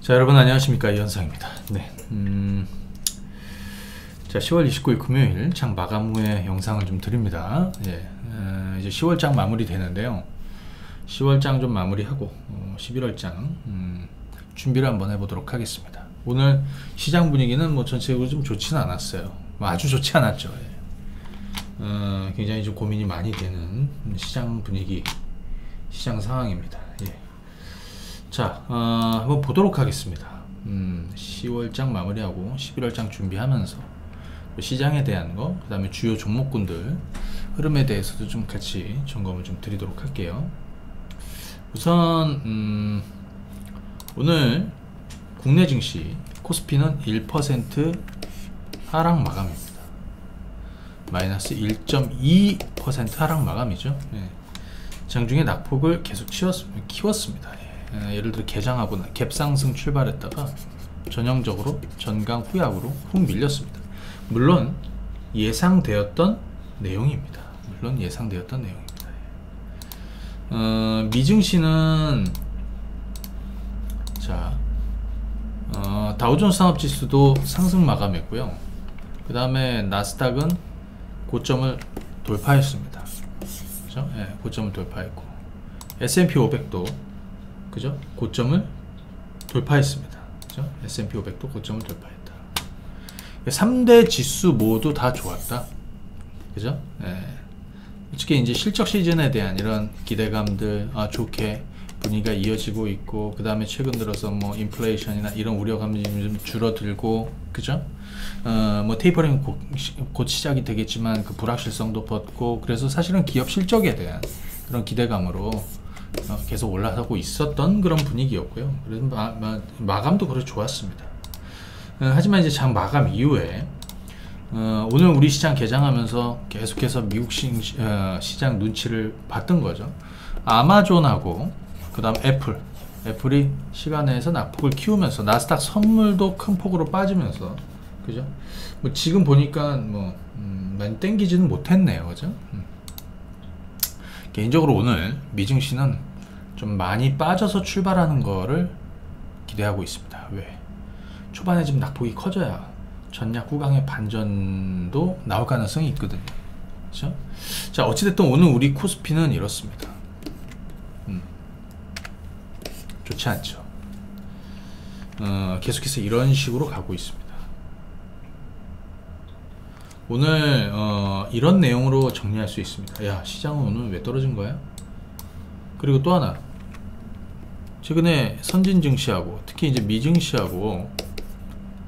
자, 여러분 안녕하십니까, 이현상입니다. 네, 자, 10월 29일 금요일 장 마감 후에 영상을 좀 드립니다. 예, 이제 10월 장 마무리 되는데요. 10월 장 좀 마무리하고 11월 장 준비를 한번 해보도록 하겠습니다. 오늘 시장 분위기는 뭐 전체적으로 좀 좋지는 않았어요. 뭐 아주 좋지 않았죠. 예. 굉장히 좀 고민이 많이 되는 시장 분위기, 시장 상황입니다. 예. 자, 한번 보도록 하겠습니다. 10월장 마무리하고 11월장 준비하면서 시장에 대한 거, 그 다음에 주요 종목군들 흐름에 대해서도 좀 같이 점검을 좀 드리도록 할게요. 우선 오늘 국내 증시 코스피는 1% 하락 마감입니다. 마이너스 1.2% 하락 마감이죠. 네. 장중에 낙폭을 계속 키웠습니다. 예를 들어 개장하고 갭상승 출발했다가 전형적으로 전강 후약으로 훅 밀렸습니다. 물론 예상되었던 내용입니다. 미증시는 자, 다우존스 산업지수도 상승 마감했고요. 그 다음에 나스닥은 고점을 돌파했습니다. 그죠? 예, 고점을 돌파했고 S&P 500도 그죠? 고점을 돌파했습니다. 그죠? S&P 500도 고점을 돌파했다. 3대 지수 모두 다 좋았다. 그죠? 예. 특히 이제 실적 시즌에 대한 이런 기대감들 좋게 분위기가 이어지고 있고, 그 다음에 최근 들어서 뭐 인플레이션이나 이런 우려감이 좀 줄어들고, 그죠? 뭐 테이퍼링 곧 시작이 되겠지만 그 불확실성도 벗고, 그래서 사실은 기업 실적에 대한 그런 기대감으로 계속 올라가고 있었던 그런 분위기였고요. 그래서 마감도 그렇게 좋았습니다. 하지만 이제 장 마감 이후에 오늘 우리 시장 개장하면서 계속해서 미국 시장 눈치를 봤던 거죠. 아마존하고 그 다음 애플이 시간에서 낙폭을 키우면서 나스닥 선물도 큰 폭으로 빠지면서, 그죠? 뭐 지금 보니까 뭐 많이 땡기지는 못했네요, 그죠? 개인적으로 오늘 미증시는 좀 많이 빠져서 출발하는 거를 기대하고 있습니다. 왜? 초반에 좀 낙폭이 커져야 전략 후강의 반전도 나올 가능성이 있거든요. 그렇죠? 자, 어찌됐든 오늘 우리 코스피는 이렇습니다. 좋지 않죠. 계속해서 이런 식으로 가고 있습니다. 오늘 이런 내용으로 정리할 수 있습니다. 야, 시장은 오늘 왜 떨어진 거야? 그리고 또 하나, 최근에 선진 증시하고 특히 이제 미증시하고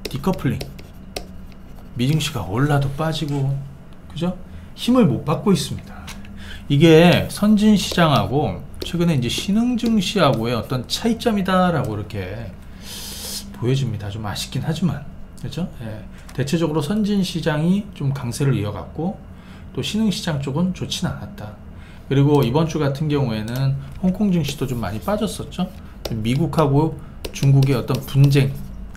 디커플링, 미증시가 올라도 빠지고, 그죠? 힘을 못 받고 있습니다. 이게 선진 시장하고 최근에 이제 신흥 증시하고의 어떤 차이점이다라고 이렇게 보여집니다. 좀 아쉽긴 하지만, 그렇죠? 예. 대체적으로 선진 시장이 좀 강세를 이어갔고, 또 신흥 시장 쪽은 좋진 않았다. 그리고 이번 주 같은 경우에는 홍콩 증시도 좀 많이 빠졌었죠. 미국하고 중국의 어떤 분쟁,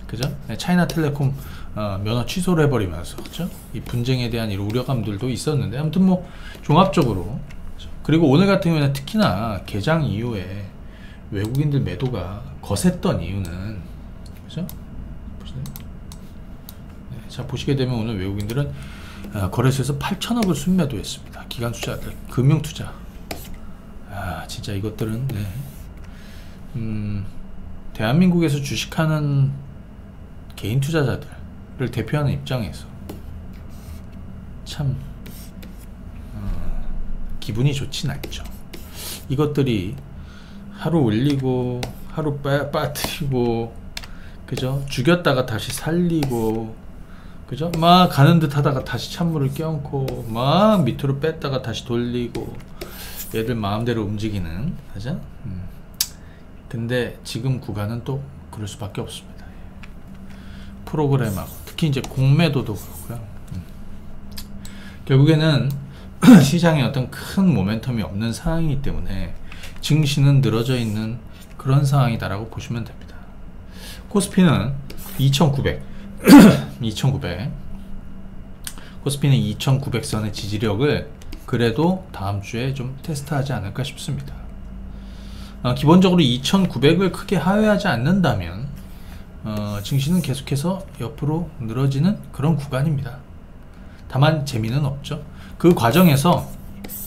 그죠? 차이나텔레콤 면허 취소를 해버리면서, 그죠? 이 분쟁에 대한 이런 우려감들도 있었는데, 아무튼 뭐 종합적으로, 그죠? 그리고 오늘 같은 경우에는 특히나 개장 이후에 외국인들 매도가 거셌던 이유는, 그죠? 자, 보시게 되면 오늘 외국인들은 거래소에서 8천억을 순매도했습니다. 기관 투자들, 금융 투자. 진짜 이것들은 대한민국에서 주식하는 개인 투자자들을 대표하는 입장에서 참 기분이 좋진 않죠. 이것들이 하루 올리고 하루 빠뜨리고, 그죠? 죽였다가 다시 살리고, 그죠? 막 가는 듯 하다가 다시 찬물을 껴안고, 막 밑으로 뺐다가 다시 돌리고, 얘들 마음대로 움직이는, 그죠? 근데 지금 구간은 또 그럴 수밖에 없습니다. 프로그램하고 특히 이제 공매도도 그렇고요. 결국에는 시장에 어떤 큰 모멘텀이 없는 상황이기 때문에 증시는 늘어져 있는 그런 상황이다라고 보시면 됩니다. 코스피는 2900 코스피는 2900선의 지지력을 그래도 다음 주에 좀 테스트하지 않을까 싶습니다. 기본적으로 2900을 크게 하회하지 않는다면 증시는 계속해서 옆으로 늘어지는 그런 구간입니다. 다만 재미는 없죠. 그 과정에서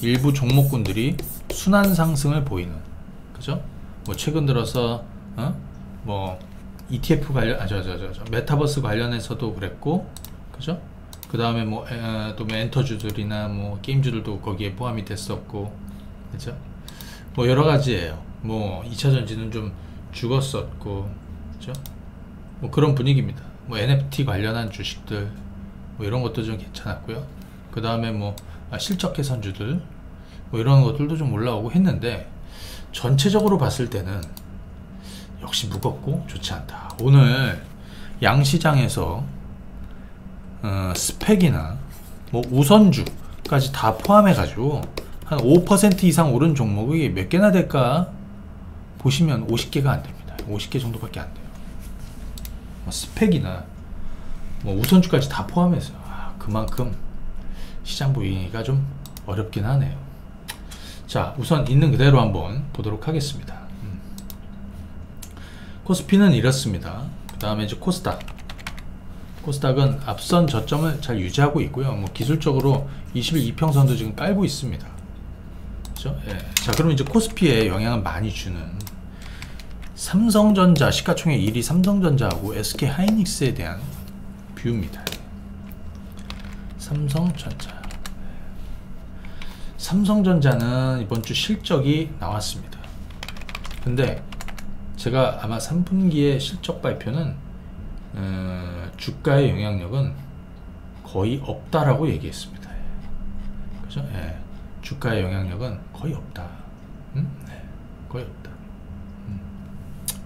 일부 종목군들이 순환 상승을 보이는, 그죠? 뭐 최근 들어서 뭐 ETF 관련, 메타버스 관련해서도 그랬고, 그죠? 그 다음에 뭐 또 뭐 엔터주들이나 뭐 게임주들도 거기에 포함이 됐었고, 그죠? 뭐 여러 가지예요. 뭐 2차 전지는 좀 죽었었고, 그죠? 뭐 그런 분위기입니다. 뭐 NFT 관련한 주식들, 뭐 이런 것도 좀 괜찮았고요. 그 다음에 뭐 실적 개선주들, 뭐 이런 것들도 좀 올라오고 했는데, 전체적으로 봤을 때는 역시 무겁고 좋지 않다. 오늘 양시장에서 스펙이나 뭐 우선주까지 다 포함해 가지고 한 5% 이상 오른 종목이 몇 개나 될까 보시면 50개가 안 됩니다. 50개 정도밖에 안 돼요. 뭐 스펙이나 뭐 우선주까지 다 포함해서 그만큼 시장 보기가 좀 어렵긴 하네요. 자, 우선 있는 그대로 한번 보도록 하겠습니다. 코스피는 이렇습니다. 그 다음에 이제 코스닥은 앞선 저점을 잘 유지하고 있고요. 뭐 기술적으로 21이평선도 지금 깔고 있습니다. 그렇죠? 예. 자, 그럼 이제 코스피에 영향을 많이 주는 삼성전자, 시가총액 1위 삼성전자하고 SK하이닉스에 대한 뷰입니다. 삼성전자는 이번 주 실적이 나왔습니다. 근데 제가 아마 3분기의 실적 발표는 주가의 영향력은 거의 없다라고 얘기했습니다. 그죠? 예. 주가의 영향력은 거의 없다. 네. 거의 없다.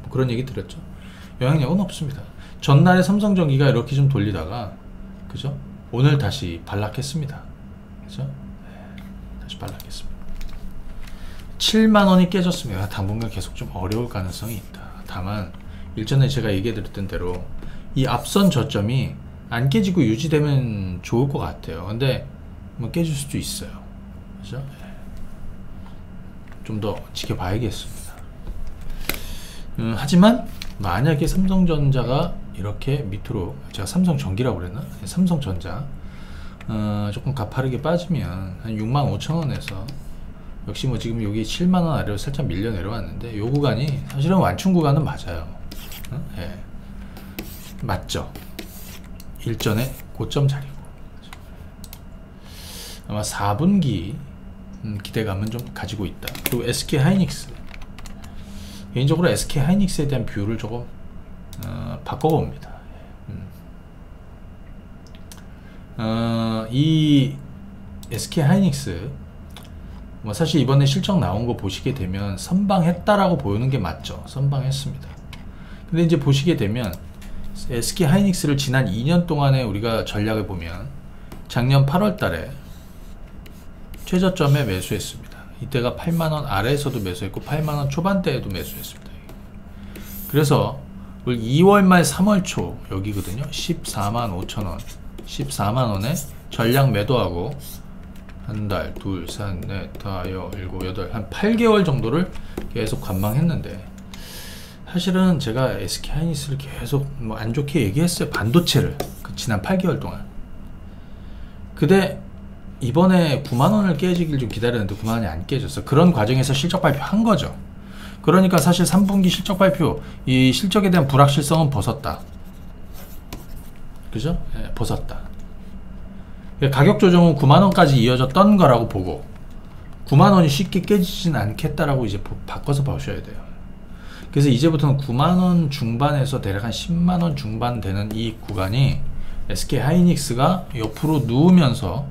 뭐 그런 얘기 들었죠. 영향력은 없습니다. 전날에 삼성전기가 이렇게 좀 돌리다가, 그죠? 오늘 다시 반락했습니다. 그죠? 네. 다시 반락했습니다. 7만원이 깨졌습니다. 당분간 계속 좀 어려울 가능성이 있다. 다만 일전에 제가 얘기해 드렸던 대로 이 앞선 저점이 안 깨지고 유지되면 좋을 것 같아요. 근데 뭐 깨질 수도 있어요. 그죠? 좀 더 지켜봐야겠습니다. 하지만 만약에 삼성전자가 이렇게 밑으로, 제가 삼성전기라고 그랬나? 삼성전자 조금 가파르게 빠지면 한 65,000원에서, 역시 뭐 지금 여기 7만원 아래로 살짝 밀려 내려왔는데, 요 구간이 사실은 완충 구간은 맞아요. 예. 맞죠? 일전에 고점 자리고. 아마 4분기 기대감은 좀 가지고 있다. 그리고 SK하이닉스, 개인적으로 SK하이닉스에 대한 뷰를 조금 바꿔봅니다. 이 SK하이닉스 뭐 사실 이번에 실적 나온 거 보시게 되면 선방했다라고 보이는 게 맞죠. 선방했습니다. 근데 이제 보시게 되면 SK하이닉스를 지난 2년 동안에 우리가 전략을 보면 작년 8월 달에 최저점에 매수했습니다. 이때가 8만원 아래에서도 매수했고 8만원 초반대에도 매수했습니다. 그래서 올 2월 말 3월 초 여기거든요. 14만 5천원 14만원에 전략 매도하고 한 달, 둘, 셋, 넷, 다, 여, 일곱, 여덟, 한 8개월 정도를 계속 관망했는데, 사실은 제가 SK하이닉스를 계속 뭐 안 좋게 얘기했어요. 반도체를 지난 8개월 동안. 근데 이번에 9만원을 깨지길 좀 기다렸는데 9만원이 안 깨졌어. 그런 과정에서 실적 발표 한 거죠. 그러니까 사실 3분기 실적 발표, 이 실적에 대한 불확실성은 벗었다. 그죠? 네, 벗었다. 가격 조정은 9만원까지 이어졌던 거라고 보고 9만원이 쉽게 깨지진 않겠다라고 이제 바꿔서 보셔야 돼요. 그래서 이제부터는 9만원 중반에서 대략 한 10만원 중반 되는 이 구간이 SK하이닉스가 옆으로 누우면서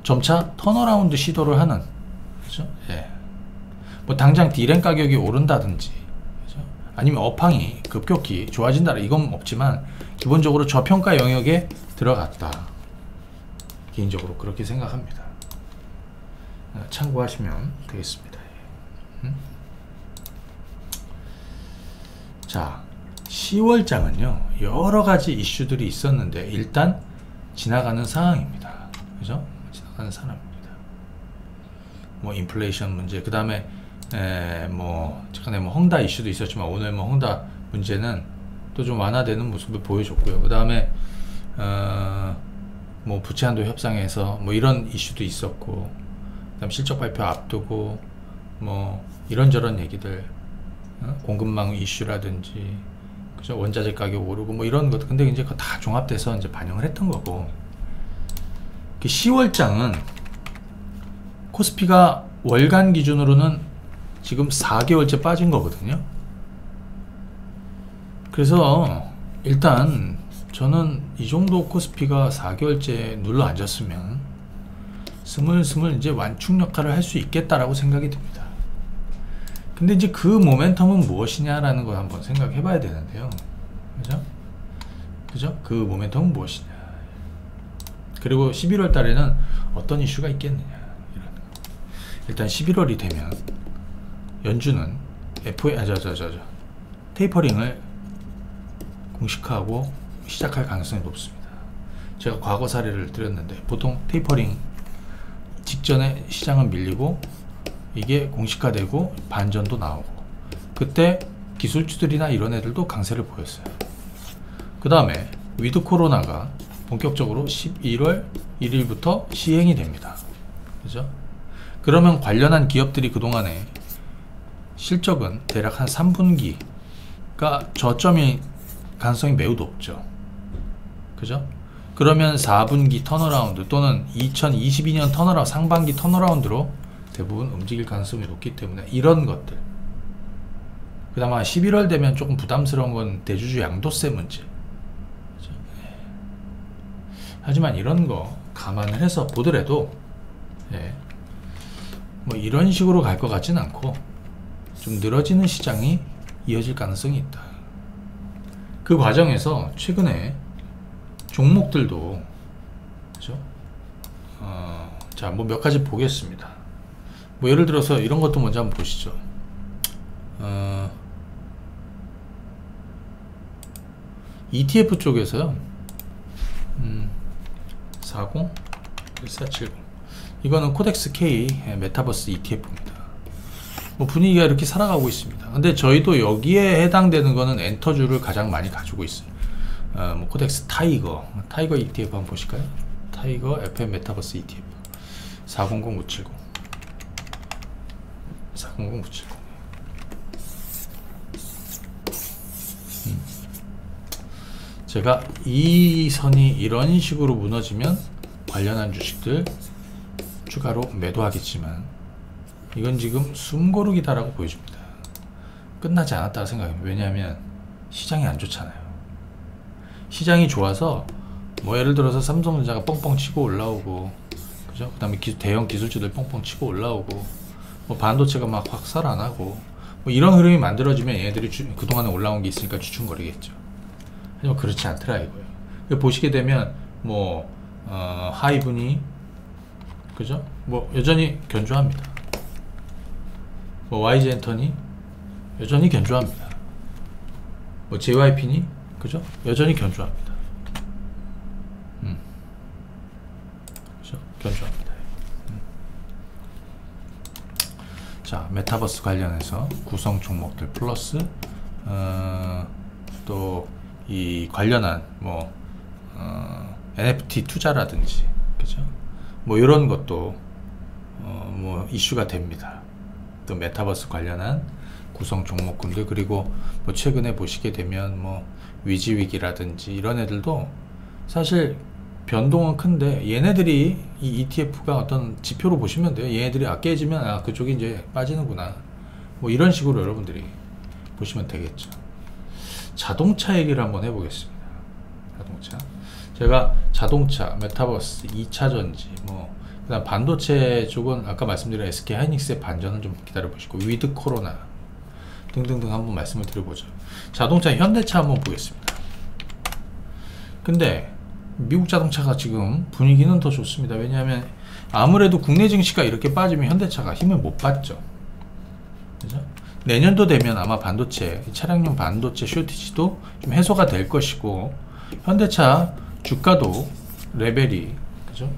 점차 턴어라운드 시도를 하는, 그죠? 예. 뭐 당장 디램 가격이 오른다든지, 그죠? 아니면 업황이 급격히 좋아진다, 이건 없지만 기본적으로 저평가 영역에 들어갔다. 개인적으로 그렇게 생각합니다. 참고하시면 되겠습니다. 자, 10월장은요 여러가지 이슈들이 있었는데 일단 지나가는 상황입니다. 그죠? 지나가는 상황입니다. 뭐 인플레이션 문제, 그 다음에 뭐 최근에 뭐 헝다 이슈도 있었지만 오늘 뭐 헝다 문제는 좀 완화되는 모습을 보여줬고요. 그 다음에 뭐 부채 한도 협상에서 뭐 이런 이슈도 있었고, 그다음 실적 발표 앞두고 뭐 이런저런 얘기들, 공급망 이슈라든지, 그죠? 원자재 가격 오르고 뭐 이런 것들. 근데 이제 그거 다 종합돼서 이제 반영을 했던 거고, 10월장은 코스피가 월간 기준으로는 지금 4개월째 빠진 거거든요. 그래서 일단 저는 이 정도 코스피가 4개월째 눌러 앉았으면 스물스물 이제 완충 역할을 할 수 있겠다라고 생각이 듭니다. 근데 이제 그 모멘텀은 무엇이냐라는 걸 한번 생각해 봐야 되는데요. 그죠? 그 모멘텀은 무엇이냐. 그리고 11월 달에는 어떤 이슈가 있겠느냐. 일단 11월이 되면 연준은 테이퍼링을 공식화하고 시작할 가능성이 높습니다. 제가 과거 사례를 드렸는데, 보통 테이퍼링 직전에 시장은 밀리고 이게 공식화되고 반전도 나오고, 그때 기술주들이나 이런 애들도 강세를 보였어요. 그 다음에 위드 코로나가 본격적으로 11월 1일부터 시행이 됩니다. 그죠? 그러면 관련한 기업들이 그동안에 실적은 대략 한 3분기가 저점이 가능성이 매우 높죠. 그죠? 그러면 4분기 턴어라운드 또는 2022년 턴어라운드, 상반기 턴어라운드로 대부분 움직일 가능성이 높기 때문에 이런 것들. 그 다음에 11월 되면 조금 부담스러운 건 대주주 양도세 문제. 그죠? 하지만 이런 거 감안을 해서 보더라도 뭐 이런 식으로 갈 것 같진 않고 좀 늘어지는 시장이 이어질 가능성이 있다. 그 과정에서 최근에 종목들도, 그죠? 자, 뭐 몇 가지 보겠습니다. 뭐 예를 들어서 이런 것도 먼저 한번 보시죠. ETF 쪽에서요. 40 1470 이거는 코덱스 K 메타버스 ETF입니다. 뭐 분위기가 이렇게 살아가고 있습니다. 근데 저희도 여기에 해당되는 거는 엔터주를 가장 많이 가지고 있어요. 뭐 코덱스 타이거 ETF 한번 보실까요? 타이거 FM 메타버스 ETF 400970 400970 제가 이 선이 이런 식으로 무너지면 관련한 주식들 추가로 매도하겠지만, 이건 지금 숨고르기다라고 보여집니다. 끝나지 않았다고 생각합니다. 왜냐하면 시장이 안 좋잖아요. 시장이 좋아서 뭐 예를 들어서 삼성전자가 뻥뻥 치고 올라오고, 그죠? 그 다음에 대형 기술주들 뻥뻥 치고 올라오고, 뭐 반도체가 막 확살 안 하고, 뭐 이런 흐름이 만들어지면 얘네들이 그동안에 올라온 게 있으니까 주춤거리겠죠. 하지만 그렇지 않더라 이거예요. 보시게 되면 뭐 하이브니, 그죠? 뭐 여전히 견조합니다. 뭐 YG 엔터니 여전히 견조합니다. 뭐 JYP니, 그죠? 여전히 견조합니다. 그죠? 견조합니다. 자, 메타버스 관련해서 구성 종목들 플러스 또 이 관련한 뭐 NFT 투자라든지, 그죠? 뭐 이런 것도 뭐 이슈가 됩니다. 또 메타버스 관련한 구성 종목군들, 그리고 뭐 최근에 보시게 되면 뭐 위지위기라든지 이런 애들도 사실 변동은 큰데, 얘네들이 이 ETF가 어떤 지표로 보시면 돼요. 얘네들이 깨지면 그쪽이 이제 빠지는구나, 뭐 이런 식으로 여러분들이 보시면 되겠죠. 자동차 얘기를 한번 해보겠습니다. 자동차, 제가 자동차, 메타버스, 2차전지, 뭐 그다음 반도체 쪽은 아까 말씀드린 SK 하이닉스의 반전을 좀 기다려 보시고, 위드 코로나 등등등 한번 말씀을 드려보죠. 자동차 현대차 한번 보겠습니다. 근데 미국 자동차가 지금 분위기는 더 좋습니다. 왜냐하면 아무래도 국내 증시가 이렇게 빠지면 현대차가 힘을 못 받죠. 그죠? 내년도 되면 아마 반도체, 차량용 반도체 쇼티지도 좀 해소가 될 것이고, 현대차 주가도 레벨이, 그죠?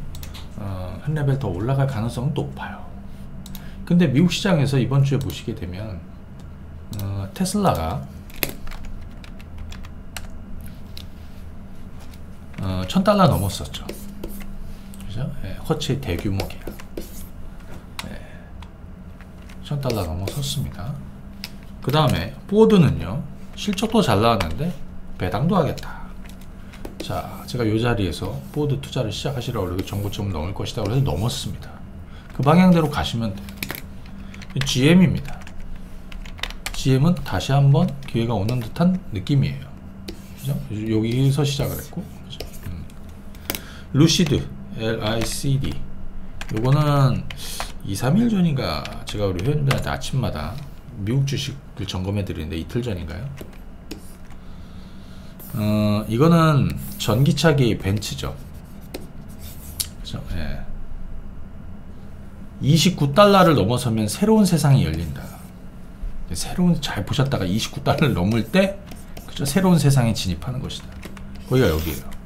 한 레벨 더 올라갈 가능성은 높아요. 근데 미국 시장에서 이번 주에 보시게 되면 테슬라가 $1000 넘었었죠. 그죠? 예, 허츠의 대규모 계약. 예, $1000 넘어섰습니다. 그 다음에 포드는요, 실적도 잘 나왔는데 배당도 하겠다. 자, 제가 이 자리에서 포드 투자를 시작하시라고 그래도 정고점 넘을 것이다 그래서 넘었습니다. 그 방향대로 가시면 돼요. GM입니다. GM은 다시 한번 기회가 오는 듯한 느낌이에요. 그죠? 여기서 시작을 했고, 그죠? 루시드, LICD. 요거는 2-3일 전인가 제가 우리 회원들한테 아침마다 미국 주식을 점검해 드리는데 이틀 전인가요? 이거는 전기차기 벤츠죠. 그죠? 예. $29를 넘어서면 새로운 세상이 열린다. 새로운, 잘 보셨다가 $29를 넘을 때, 그죠? 새로운 세상에 진입하는 것이다. 거기가 여기에요.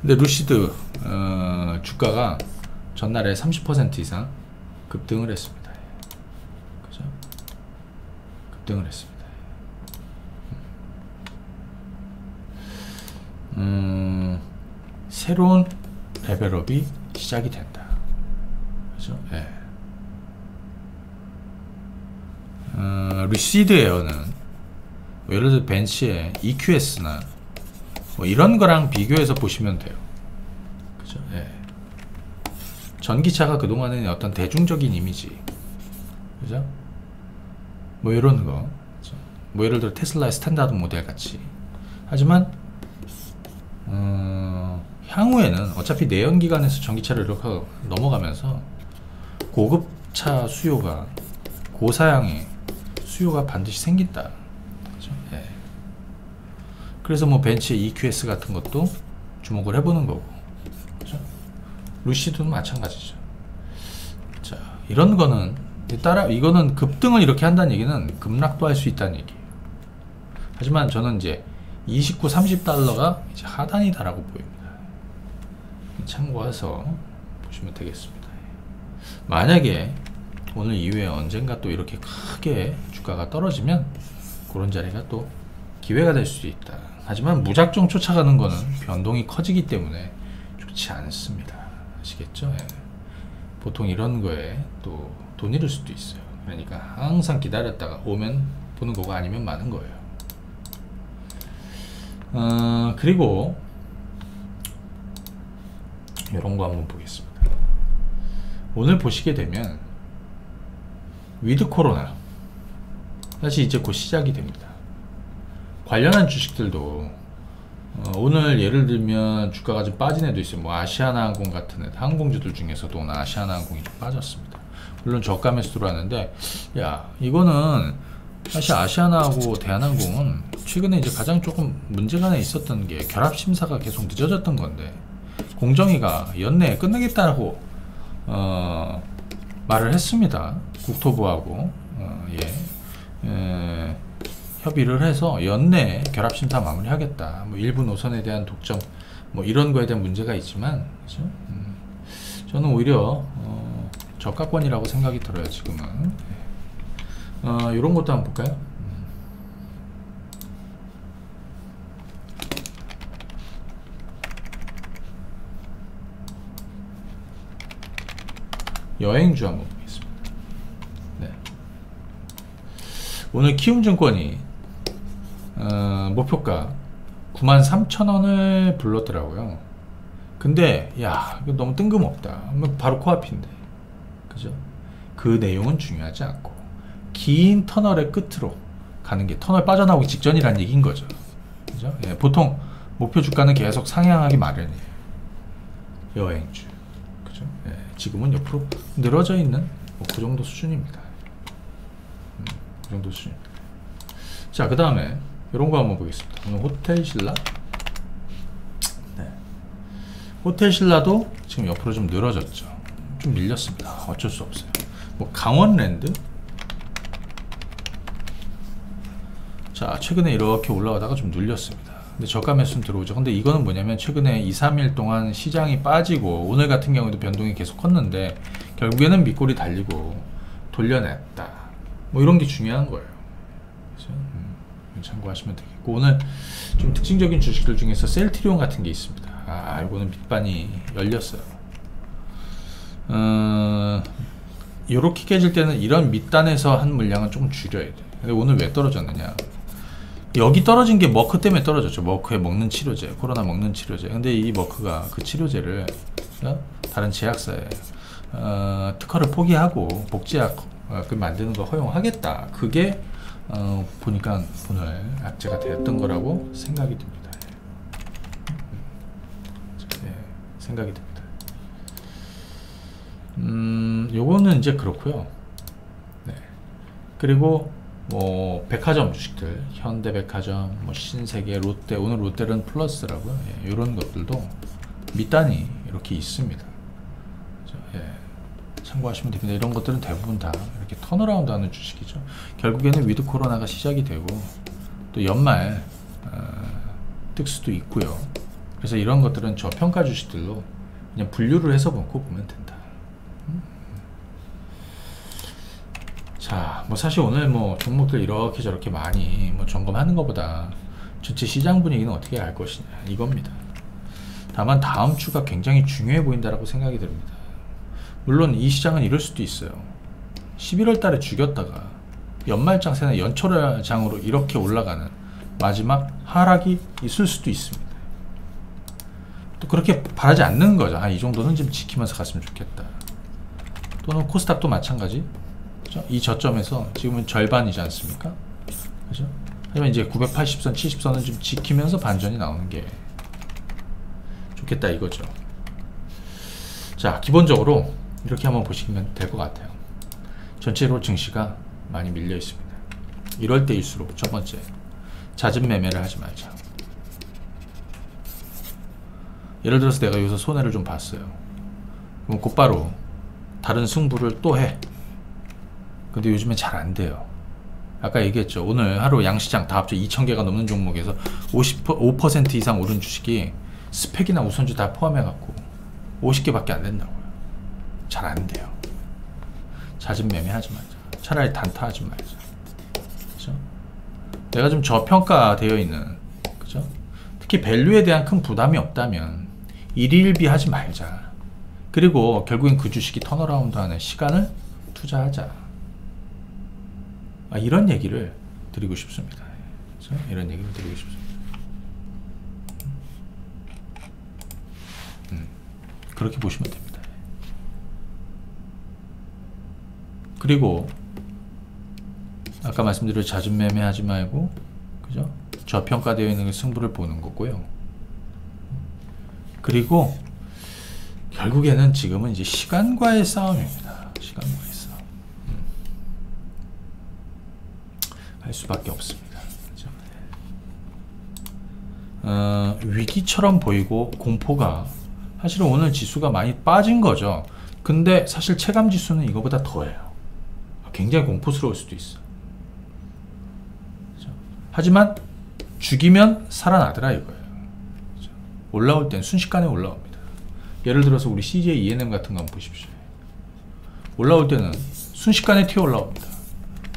근데 루시드 주가가 전날에 30% 이상 급등을 했습니다. 그죠? 급등을 했습니다. 새로운 레벨업이 시작이 된다. 그죠? 예. 루시드 에어는 예를 들어 벤츠의 EQS나 뭐 이런 거랑 비교해서 보시면 돼요. 그죠? 예. 전기차가 그동안은 어떤 대중적인 이미지, 그죠? 뭐 이런 거, 그죠? 뭐 예를 들어 테슬라의 스탠다드 모델 같이. 하지만 향후에는 어차피 내연기관에서 전기차를 이렇게 넘어가면서 고급차 수요가, 고사양의 수요가 반드시 생긴다. 그죠? 예. 그래서 뭐 벤츠의 EQS 같은 것도 주목을 해보는 거고, 그죠? 루시드는 마찬가지죠. 자, 이런 거는 이거는 급등을 이렇게 한다는 얘기는 급락도 할 수 있다는 얘기예요. 하지만 저는 이제 29, $30가 이제 하단이다라고 보입니다. 참고해서 보시면 되겠습니다. 만약에 오늘 이후에 언젠가 또 이렇게 크게 주가가 떨어지면 그런 자리가 또 기회가 될 수도 있다. 하지만 무작정 쫓아가는 거는 변동이 커지기 때문에 좋지 않습니다. 아시겠죠? 예. 보통 이런 거에 또 돈 잃을 수도 있어요. 그러니까 항상 기다렸다가 오면 보는 거고 아니면 마는 거예요. 그리고 이런 거 한번 보겠습니다. 오늘 보시게 되면 위드 코로나 사실 이제 곧 시작이 됩니다. 관련한 주식들도 오늘 예를 들면 주가가 좀 빠진 애도 있어요. 뭐 아시아나항공 같은 애, 항공주들 중에서도 오늘 아시아나항공이 좀 빠졌습니다. 물론 저가 매수로 하는데, 야, 이거는 사실 아시아나하고 대한항공은 최근에 이제 가장 조금 문제가 있었던 게 결합 심사가 계속 늦어졌던 건데, 공정위가 연내에 끝내겠다고 말을 했습니다. 국토부하고 협의를 해서 연내에 결합 심사 마무리하겠다. 뭐 일부 노선에 대한 독점, 뭐 이런 거에 대한 문제가 있지만, 그죠? 저는 오히려 저가권이라고 생각이 들어요. 지금은. 이런 것도 한번 볼까요? 여행주 한번 보겠습니다. 네. 오늘 키움증권이 목표가 93,000원을 불렀더라고요. 근데 야, 이거 너무 뜬금없다. 바로 코앞인데, 그죠? 그 내용은 중요하지 않고 긴 터널의 끝으로 가는 게 터널 빠져나오기 직전이라는 얘기인 거죠. 그죠? 예, 보통 목표 주가는 계속 상향하기 마련이에요. 여행주. 그죠? 예, 지금은 옆으로 늘어져 있는 뭐 그 정도 수준입니다. 그 정도 수준입니다. 자, 그 다음에 이런 거 한번 보겠습니다. 오늘 호텔신라. 네. 호텔신라도 지금 옆으로 좀 늘어졌죠. 좀 밀렸습니다. 어쩔 수 없어요. 뭐 강원랜드. 자, 최근에 이렇게 올라가다가 좀 눌렸습니다. 근데 저가 매수는 들어오죠. 근데 이거는 뭐냐면 최근에 2-3일 동안 시장이 빠지고 오늘 같은 경우에도 변동이 계속 컸는데 결국에는 밑골이 달리고 돌려냈다. 뭐 이런 게 중요한 거예요. 그렇죠? 참고하시면 되겠고, 오늘 좀 특징적인 주식들 중에서 셀트리온 같은 게 있습니다. 이거는 밑반이 열렸어요. 요렇게 깨질 때는 이런 밑단에서 한 물량은 조금 줄여야 돼. 근데 오늘 왜 떨어졌느냐, 여기 떨어진 게 머크 때문에 떨어졌죠. 머크에 먹는 치료제, 코로나 먹는 치료제. 근데 이 머크가 그 치료제를 다른 제약사에 특허를 포기하고 복제약 만드는 걸 허용하겠다. 그게 보니까 오늘 악재가 되었던 거라고 생각이 듭니다. 생각이 듭니다. 요거는 이제 그렇고요. 네. 그리고 뭐 백화점 주식들, 현대백화점, 뭐 신세계, 롯데, 오늘 롯데는 플러스라고요. 이런 것들도 밑단이 이렇게 있습니다. 참고하시면 됩니다. 이런 것들은 대부분 다 이렇게 턴어라운드 하는 주식이죠. 결국에는 위드 코로나가 시작이 되고 또 연말 특수도 있고요. 그래서 이런 것들은 저평가 주식들로 그냥 분류를 해서 놓고 보면 된다. 자, 뭐 사실 오늘 뭐 종목들 이렇게 저렇게 많이 뭐 점검하는 것보다 전체 시장 분위기는 어떻게 알 것이냐, 이겁니다. 다만 다음 주가 굉장히 중요해 보인다라고 생각이 듭니다. 물론 이 시장은 이럴 수도 있어요. 11월 달에 죽였다가 연말장세나 연초장으로 이렇게 올라가는 마지막 하락이 있을 수도 있습니다. 또 그렇게 바라지 않는 거죠. 이 정도는 좀 지키면서 갔으면 좋겠다. 또는 코스닥도 마찬가지. 그렇죠? 이 저점에서 지금은 절반이지 않습니까? 그죠? 하지만 이제 980선, 70선은 좀 지키면서 반전이 나오는 게 좋겠다 이거죠. 자, 기본적으로 이렇게 한번 보시면 될 것 같아요. 전체로 증시가 많이 밀려 있습니다. 이럴 때일수록 첫 번째, 잦은 매매를 하지 말자. 예를 들어서 내가 여기서 손해를 좀 봤어요. 그럼 곧바로 다른 승부를 또 해. 근데 요즘엔 잘 안 돼요. 아까 얘기했죠. 오늘 하루 양시장 다 합쳐 2,000개가 넘는 종목에서 5% 이상 오른 주식이 스펙이나 우선주 다 포함해갖고 50개밖에 안 된다고요. 잘 안 돼요. 잦은 매매하지 말자. 차라리 단타하지 말자. 그죠? 내가 좀 저평가되어 있는, 그죠? 특히 밸류에 대한 큰 부담이 없다면 일일비 하지 말자. 그리고 결국엔 그 주식이 턴어라운드 하는 시간을 투자하자. 이런 얘기를 드리고 싶습니다. 그죠? 이런 얘기를 드리고 싶습니다. 그렇게 보시면 됩니다. 그리고 아까 말씀드린 잦은 매매하지 말고, 그죠? 저평가되어 있는 승부를 보는 거고요. 그리고 결국에는 지금은 이제 시간과의 싸움입니다. 시간과의 싸움. 할 수밖에 없습니다. 그죠? 위기처럼 보이고 공포가, 사실은 오늘 지수가 많이 빠진 거죠. 근데 사실 체감 지수는 이거보다 더해요. 굉장히 공포스러울 수도 있어. 그렇죠? 하지만 죽이면 살아나더라 이거예요. 그렇죠? 올라올 땐 순식간에 올라옵니다. 예를 들어서 우리 CJ ENM 같은 거 한번 보십시오. 올라올 때는 순식간에 튀어 올라옵니다.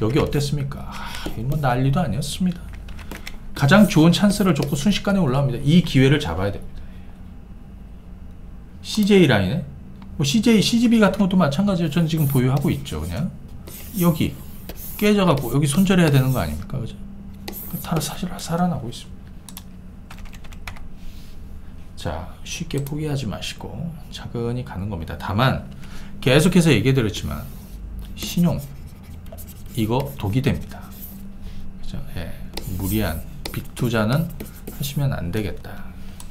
여기 어땠습니까? 뭐 난리도 아니었습니다. 가장 좋은 찬스를 줬고 순식간에 올라옵니다. 이 기회를 잡아야 됩니다. CJ 라인에 뭐 CJ, CGV 같은 것도 마찬가지예요. 저는 지금 보유하고 있죠. 그냥 여기 깨져갖고 여기 손절해야 되는 거 아닙니까? 그죠? 사실 살아나고 있습니다. 자, 쉽게 포기하지 마시고 차근히 가는 겁니다. 다만 계속해서 얘기해드렸지만 신용 이거 독이 됩니다. 그죠? 예, 무리한 빅 투자는 하시면 안 되겠다.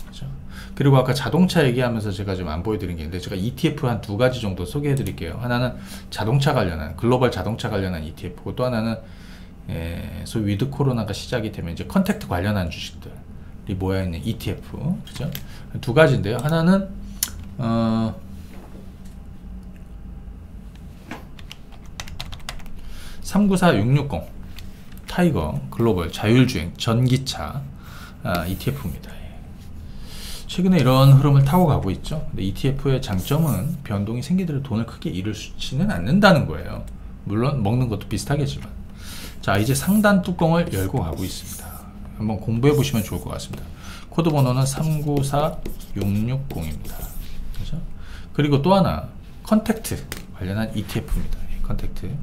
그죠? 그리고 아까 자동차 얘기하면서 제가 좀 안 보여드린 게 있는데, 제가 ETF 한 2가지 정도 소개해 드릴게요. 하나는 자동차 관련한, 글로벌 자동차 관련한 ETF고, 또 하나는 소위 위드 코로나가 시작이 되면 이제 컨택트 관련한 주식들이 모여있는 ETF. 그죠? 2가지인데요. 하나는 394660 타이거 글로벌 자율주행 전기차 ETF입니다. 최근에 이런 흐름을 타고 가고 있죠. 근데 ETF의 장점은 변동이 생기더라도 돈을 크게 잃지는 않는다는 거예요. 물론 먹는 것도 비슷하겠지만. 자, 자, 이제 상단 뚜껑을 열고 가고 있습니다. 한번 공부해 보시면 좋을 것 같습니다. 코드 번호는 394660입니다. 그죠? 그리고 또 하나 컨택트 관련한 ETF입니다. 컨택트.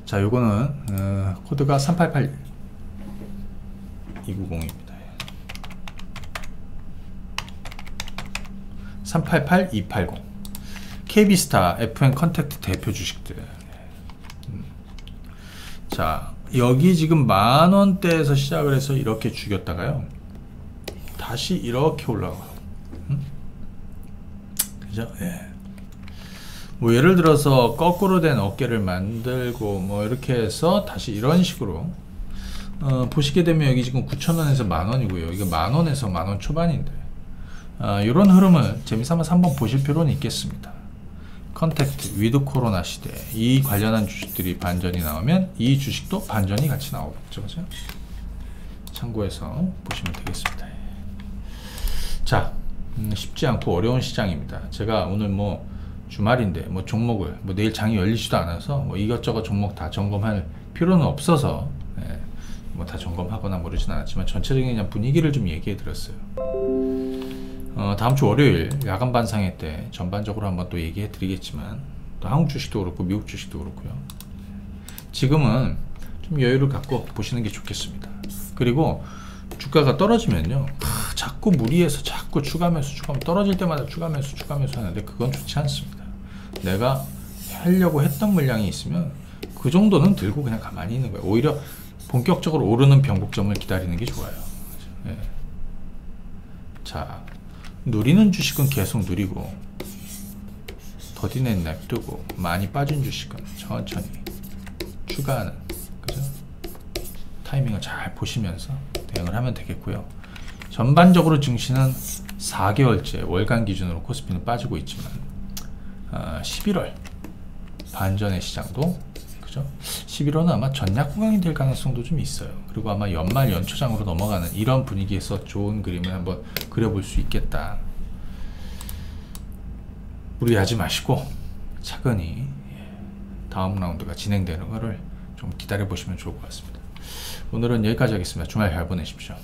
자, 요거는 코드가 388290입니다. 388280. KB스타 FN 컨택트 대표 주식들. 자, 여기 지금 만원대에서 시작을 해서 이렇게 죽였다가요, 다시 이렇게 올라가고. 그죠? 예. 뭐 예를 들어서 거꾸로 된 어깨를 만들고 뭐 이렇게 해서 다시 이런 식으로 보시게 되면 여기 지금 9,000원에서 만원이고요. 이게 만원에서 만원 초반인데 이런 흐름을 재미삼아서 한번 보실 필요는 있겠습니다. 컨택트, 위드 코로나 시대, 이 관련한 주식들이 반전이 나오면 이 주식도 반전이 같이 나오겠죠. 그죠? 참고해서 보시면 되겠습니다. 자, 쉽지 않고 어려운 시장입니다. 제가 오늘 뭐 주말인데 뭐 종목을 뭐 내일 장이 열리지도 않아서 뭐 이것저것 종목 다 점검할 필요는 없어서 뭐 다 점검하거나 모르진 않았지만 전체적인 그냥 분위기를 좀 얘기해 드렸어요. 다음 주 월요일 야간 반상회 때 전반적으로 한번 또 얘기해 드리겠지만, 또 한국 주식도 그렇고 미국 주식도 그렇고요. 지금은 좀 여유를 갖고 보시는 게 좋겠습니다. 그리고 주가가 떨어지면요, 자꾸 무리해서 자꾸 추가 매수 떨어질 때마다 추가 매수 하는데 그건 좋지 않습니다. 내가 하려고 했던 물량이 있으면 그 정도는 들고 그냥 가만히 있는 거예요. 오히려 본격적으로 오르는 변곡점을 기다리는 게 좋아요. 예. 자, 누리는 주식은 계속 누리고, 더디는 냅두고, 많이 빠진 주식은 천천히 추가하는, 그죠? 타이밍을 잘 보시면서 대응을 하면 되겠고요. 전반적으로 증시는 4개월째 월간 기준으로 코스피는 빠지고 있지만 11월 반전의 시장도, 그죠? 11월은 아마 전략 구간이 될 가능성도 좀 있어요. 그리고 아마 연말 연초장으로 넘어가는 이런 분위기에서 좋은 그림을 한번 그려볼 수 있겠다. 무리하지 마시고 차근히 다음 라운드가 진행되는 거를 좀 기다려 보시면 좋을 것 같습니다. 오늘은 여기까지 하겠습니다. 주말 잘 보내십시오.